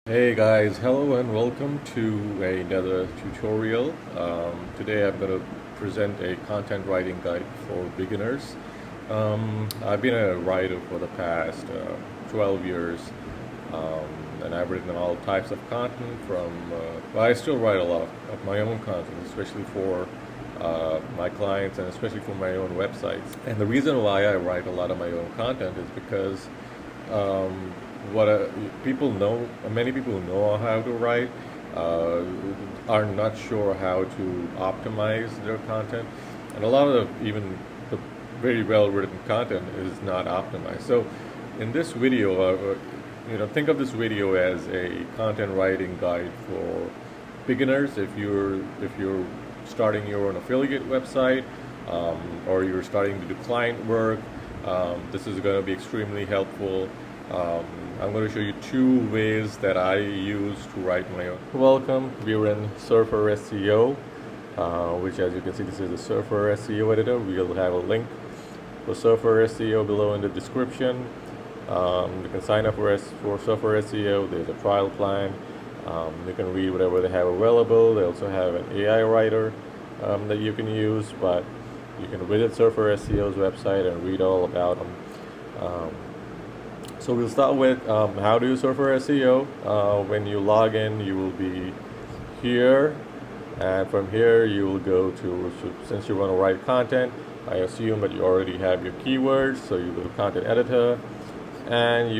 Hey guys, hello and welcome to another tutorial. Today I'm going to present a content writing guide for beginners. I've been a writer for the past 12 years, and I've written all types of content well, I still write a lot of my own content, especially for my clients and especially for my own websites. And the reason why I write a lot of my own content is because um, what people know, many people who know how to write uh, are not sure how to optimize their content, and a lot of even the very well written content is not optimized. So, in this video, think of this video as a content writing guide for beginners. If you're starting your own affiliate website, or you're starting to do client work, this is going to be extremely helpful. Um, I'm going to show you two ways that I use to write my own. Welcome, we're in SurferSEO, which, as you can see, this is a SurferSEO editor. We'll have a link for SurferSEO below in the description. You can sign up for SurferSEO. There's a trial plan. You can read whatever they have available. They also have an AI writer that you can use, but you can visit SurferSEO's website and read all about them. So we'll start with how to use SurferSEO. When you log in, you will be here, and from here you will go to, since you want to write content, I assume that you already have your keywords, so you go to content editor, and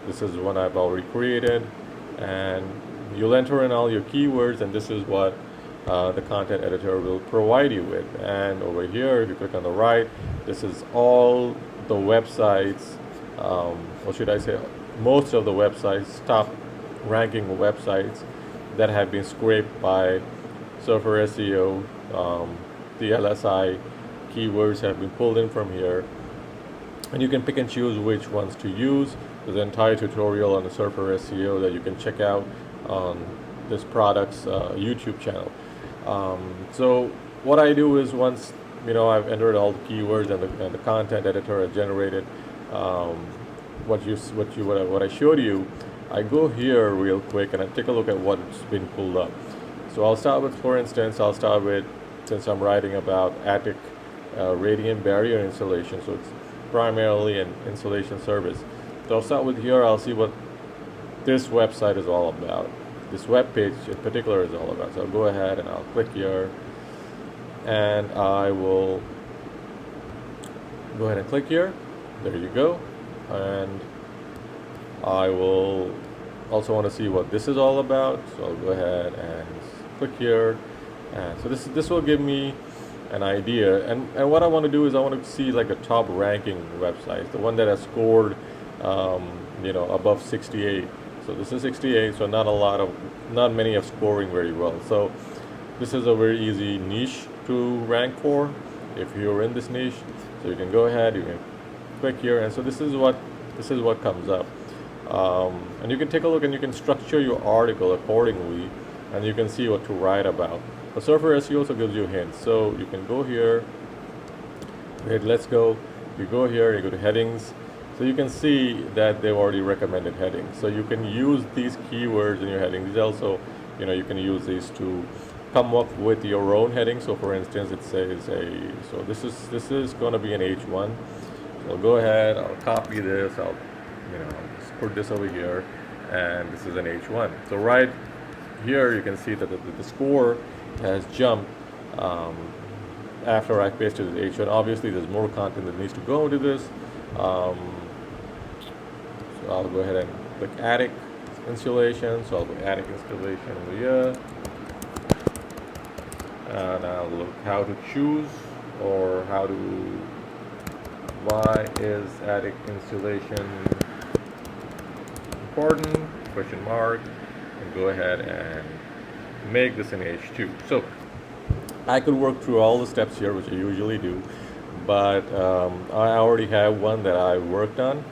this is one I've already created, and you'll enter in all your keywords, and this is what the content editor will provide you with. And over here, if you click on the right, this is all the websites, or should I say most of the websites, top ranking websites that have been scraped by SurferSEO. The LSI keywords have been pulled in from here, and you can pick and choose which ones to use. There's an entire tutorial on the SurferSEO that you can check out on this product's YouTube channel. So what I do is, once I've entered all the keywords and the content editor has generated what I showed you, I go here real quick and I take a look at what's been pulled up. So I'll start with, for instance, since I'm writing about attic radiant barrier insulation, so it's primarily an insulation service. So I'll start with here. I'll see what this website is all about. This web page in particular is all about. So I'll go ahead and I'll click here, and I will go ahead and click here. There you go. And I will also want to see what this is all about, so I'll go ahead and click here, and so this will give me an idea. And what I want to do is I want to see like a top ranking website, the one that has scored above 68. So this is 68, so not many are scoring very well. So this is a very easy niche to rank for if you're in this niche. So you can go ahead, you can click here, and so this is what comes up. And you can take a look and you can structure your article accordingly, and you can see what to write about. The SurferSEO also gives you hints. So you can go here, let's go, you go here, you go to headings. So you can see that they've already recommended headings. So you can use these keywords in your headings. These also, you can use these to come up with your own heading. So for instance, it says so this is going to be an H1. So I'll go ahead, I'll copy this, I'll just put this over here, and this is an H1. So right here you can see that the score has jumped after I pasted the H1. Obviously there's more content that needs to go into this. So I'll go ahead and click attic insulation. So I'll go attic installation over here, and I'll look how to choose, or why is attic insulation important, question mark, and go ahead and make this an H2. So I could work through all the steps here, which I usually do, but I already have one that I worked on,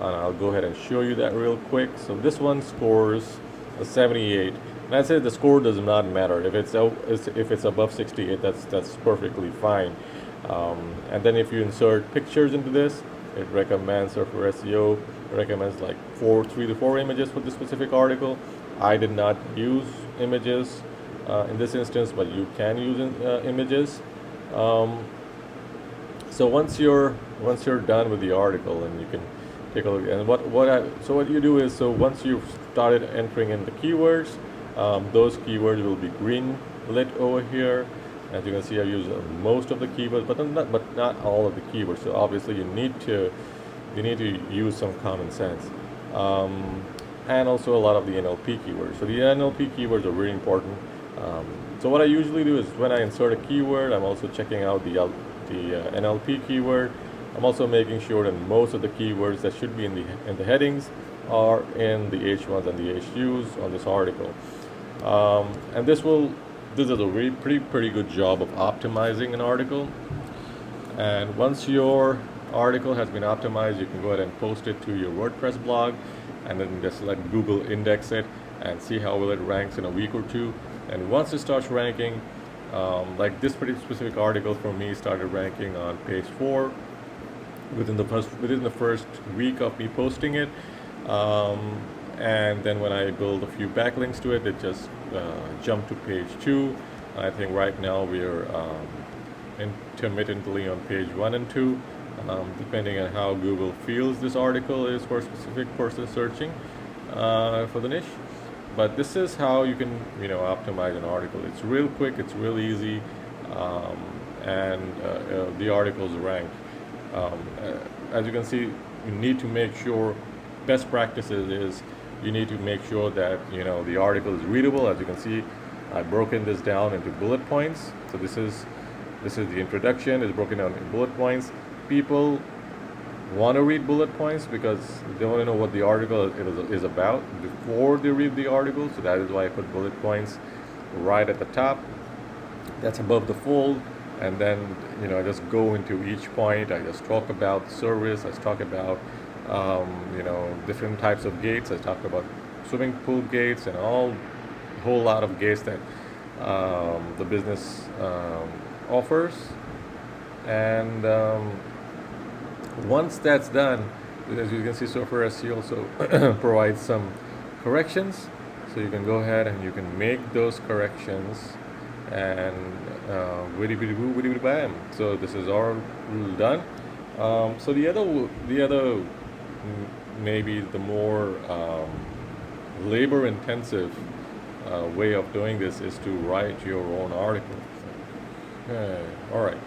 and I'll go ahead and show you that real quick. So this one scores a 78, and I said the score does not matter. If it's above 68, that's perfectly fine. And then if you insert pictures into this, It recommends SurferSEO recommends like 3 to 4 images for this specific article. I did not use images in this instance, but you can use images. So once you're done with the article, and you can take a look, and what you do is, so once you've started entering in the keywords, those keywords will be green lit over here. As you can see, I use most of the keywords, but not all of the keywords. So obviously you need to use some common sense, and also a lot of the NLP keywords. So the NLP keywords are very important. So what I usually do is, when I insert a keyword, I'm also checking out the NLP keyword. I'm also making sure that most of the keywords that should be in the headings are in the H1s and the H2s on this article. And this is a very pretty good job of optimizing an article. And once your article has been optimized, you can go ahead and post it to your WordPress blog, and then just let Google index it and see how well it ranks in a week or two. And once it starts ranking, like this pretty specific article for me started ranking on page 4 within the first week of me posting it. And then when I build a few backlinks to it, it just jumped to page 2. I think right now we're intermittently on page 1 and 2, depending on how Google feels this article is for a specific person searching for the niche. But this is how you can optimize an article. It's real quick, it's real easy, and the articles rank. As you can see, you need to make sure, best practices is, you need to make sure that the article is readable. As you can see, I've broken this down into bullet points. So this is the introduction. It's broken down into bullet points. People want to read bullet points because they want to know what the article is about before they read the article. So that is why I put bullet points right at the top. That's above the fold. And then I just go into each point. I just talk about the service. I talk about different types of gates. I talk about swimming pool gates and a whole lot of gates that the business offers. And once that's done, as you can see, SurferSEO also provides some corrections. So you can go ahead and you can make those corrections, and bam. So this is all done. So the other maybe the more labor intensive way of doing this is to write your own article. Okay. All right.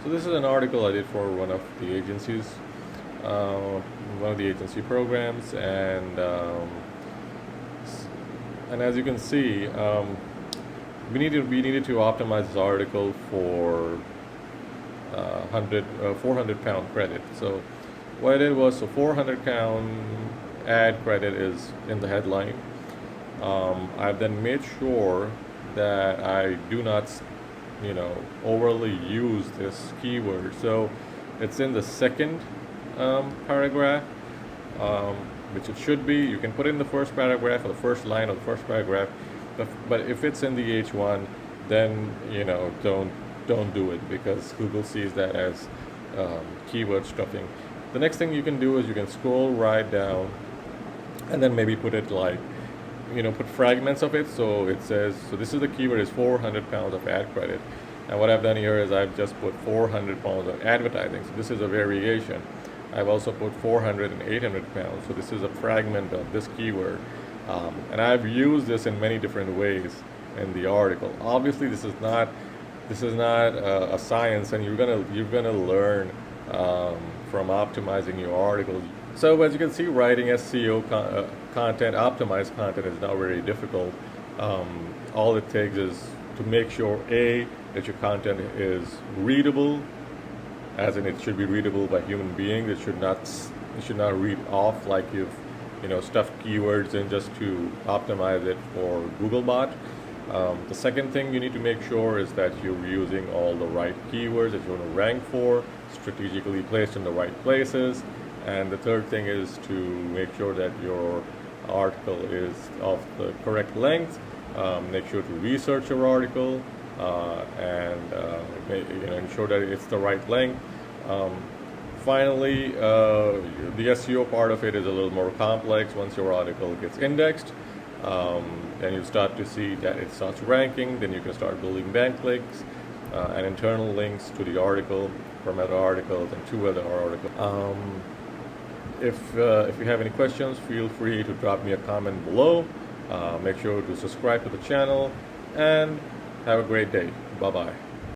So this is an article I did for one of the agencies, one of the agency programs, and as you can see, we needed to optimize this article for 400 pound credit. So what I did was, so 400 pound ad credit is in the headline. I've then made sure that I do not overly use this keyword. So it's in the second paragraph, which it should be. You can put it in the first paragraph or the first line of the first paragraph, but if it's in the H1, then don't do it, because Google sees that as keyword stuffing. The next thing you can do is you can scroll right down and then maybe put it like, put fragments of it. So it says, so this is the keyword is 400 pounds of ad credit. And what I've done here is I've just put 400 pounds of advertising. So this is a variation. I've also put 400 and 800 pounds. So this is a fragment of this keyword. And I've used this in many different ways in the article. Obviously, this is not a science, and you're gonna learn from optimizing your articles. So as you can see, writing SEO content, optimized content, is not very difficult. All it takes is to make sure that your content is readable, as in it should be readable by human beings. It should not read off like you've stuffed keywords in just to optimize it for Googlebot. The second thing you need to make sure is that you're using all the right keywords that you want to rank for, strategically placed in the right places. And the third thing is to make sure that your article is of the correct length. Make sure to research your article and ensure that it's the right length. finally, the SEO part of it is a little more complex. Once your article gets indexed, then you start to see that it starts ranking. Then you can start building backlinks and internal links to the article from other articles and to other articles. If you have any questions, feel free to drop me a comment below. Make sure to subscribe to the channel and have a great day. Bye-bye.